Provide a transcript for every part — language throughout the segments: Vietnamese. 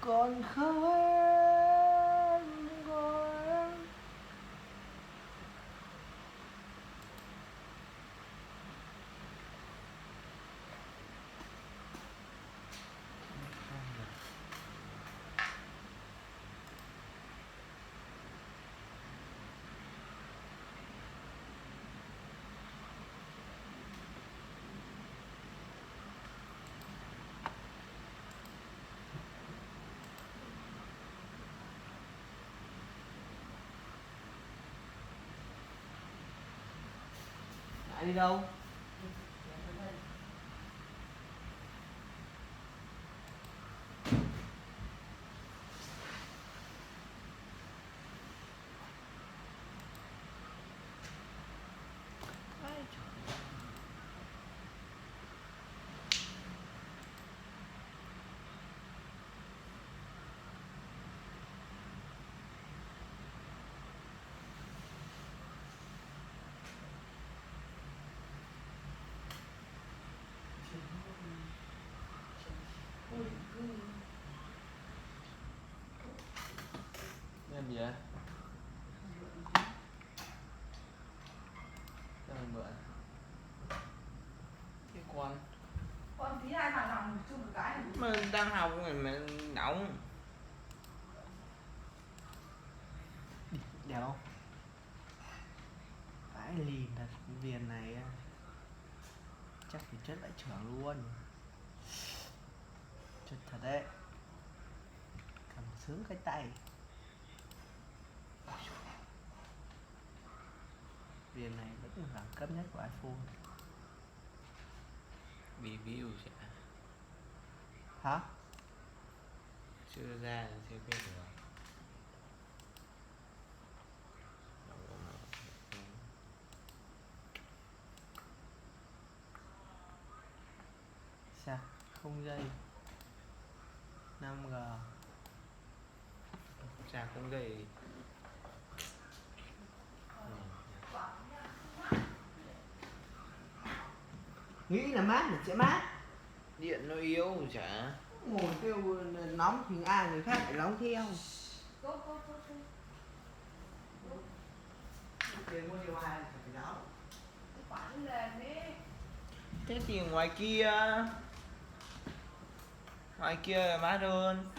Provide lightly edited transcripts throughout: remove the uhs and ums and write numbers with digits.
còn không em gọi em. Lại đi đâu? Làm gì vậy? Cho mình mượn cái con tí ai vào lòng chung một cái mà đang học rồi mà đóng đẹp không? Vãi lìn thật, viền này á, chắc phải chất lại trưởng luôn, chất thật đấy, cầm sướng cái tay. Viền này vẫn là đẳng cấp nhất của iPhone. Review sẽ Hả? chưa ra là chưa biết được. Sao? Không dây 5G. Cha không dây. Nghĩ là mát thì sẽ mát. Điện nó yếu chả. Ngồi kêu nóng thì ai người khác phải nóng theo. tốt Tiền mua điều hòa thì phải nóng. quản lên đi. Thế thì ngoài kia là mát hơn.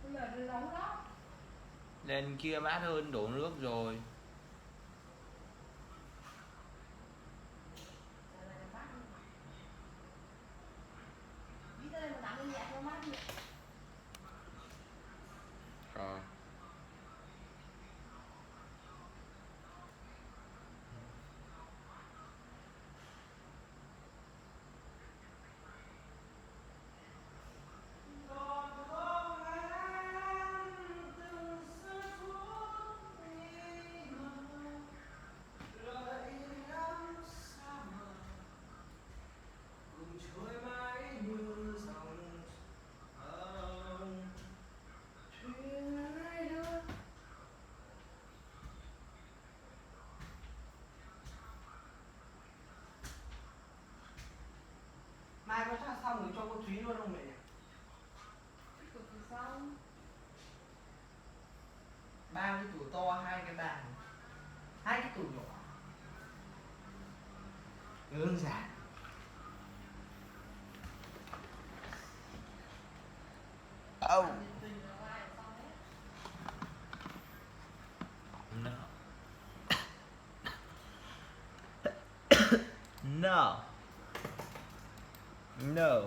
Bây giờ nó nóng lắm. Lên kia mát hơn, đổ nước rồi. Đi tới đây mà tắm nhẹ cho mát nhẹ. Rồi. Mai có chắc xong rồi cho cô Thúy luôn không mẹ nhỉ? Từ từ sau. 3 cái tủ to, 2 cái bàn, 2 cái tủ nhỏ. Đơn giản. Oh. No. No.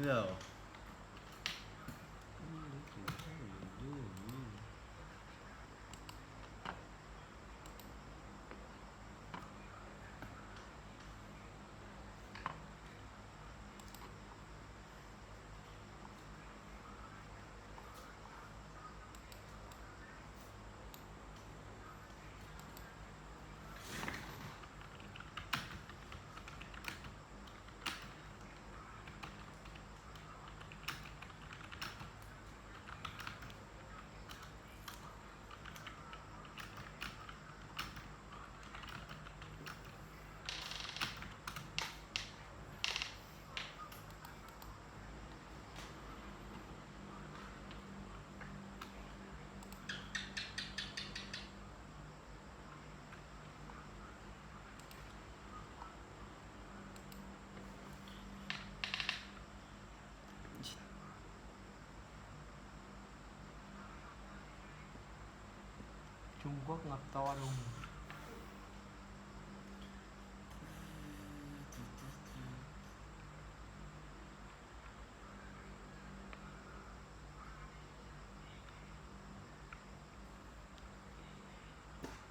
No. Quốc ngập to luôn.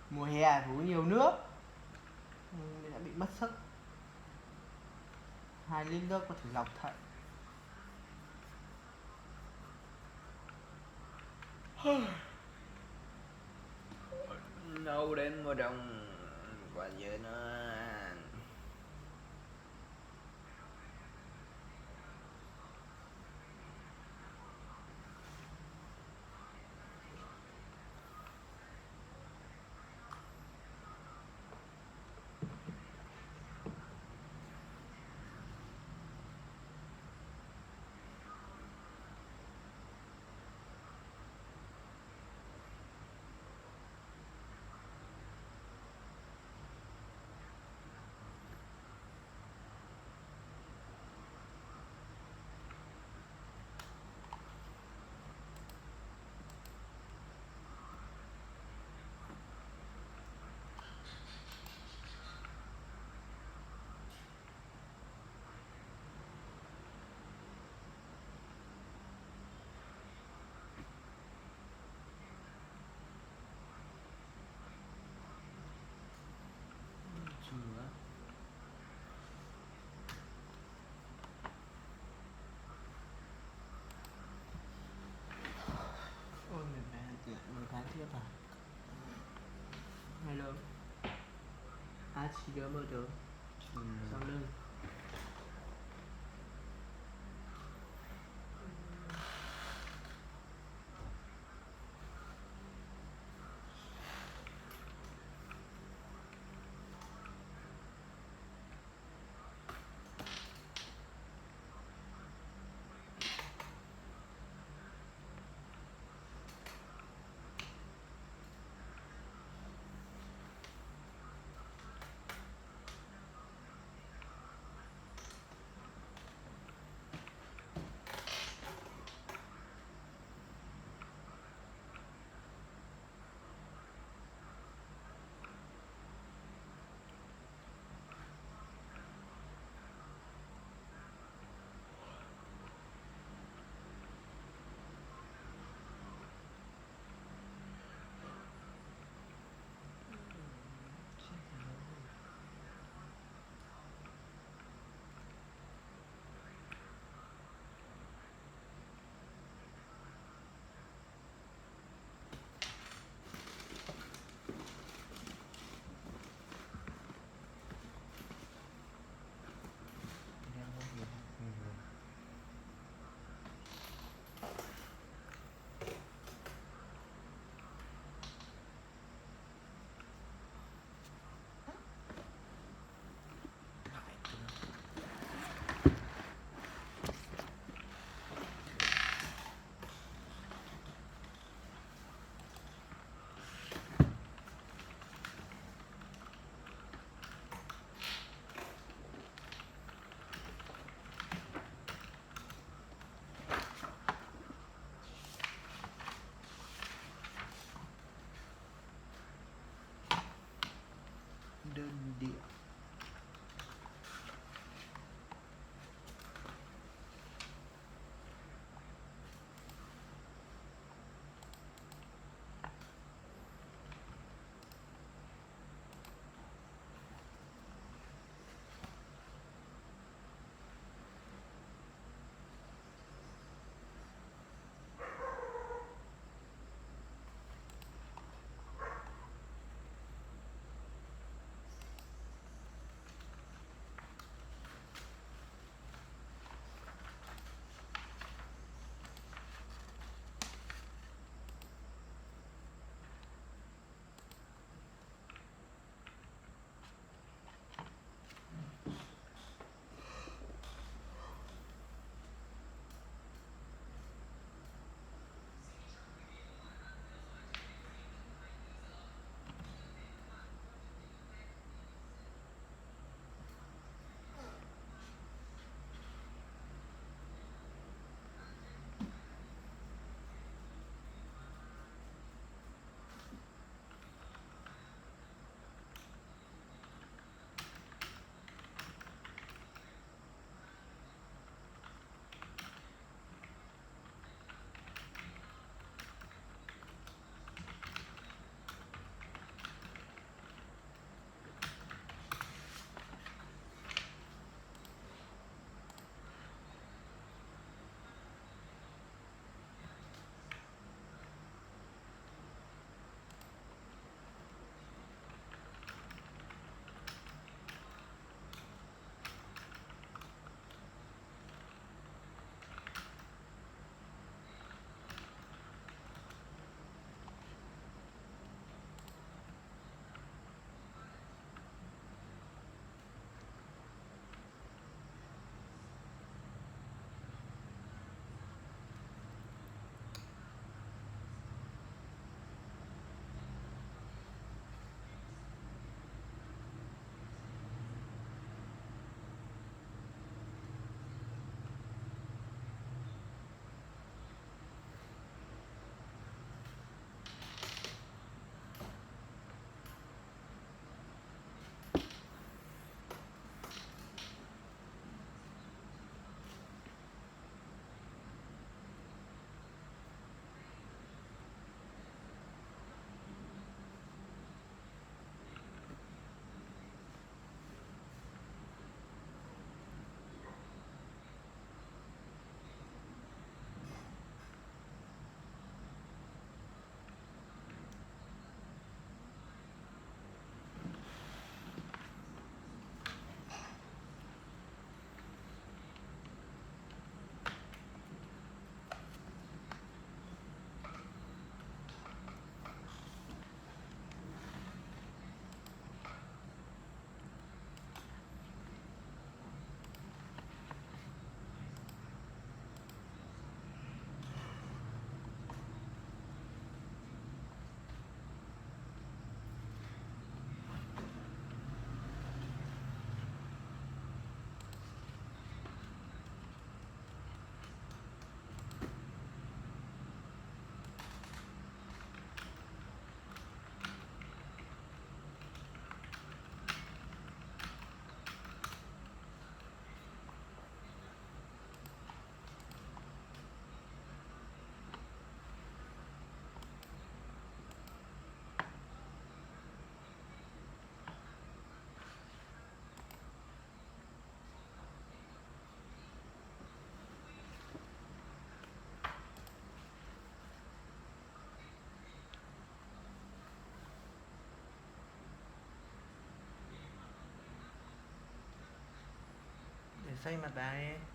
Mùa hè uống nhiều nước nên đã bị mất sức. 2 lít nước có thể lọc thận. Đâu đến mùa đông còn giờ nữa. Chưa. Ôi mệt mệt tiện 10 tháng tiếp à. Hello. chỉ đỡ mơ được. Sau lưng. Đơn điệu. Xoay mặt vào đi.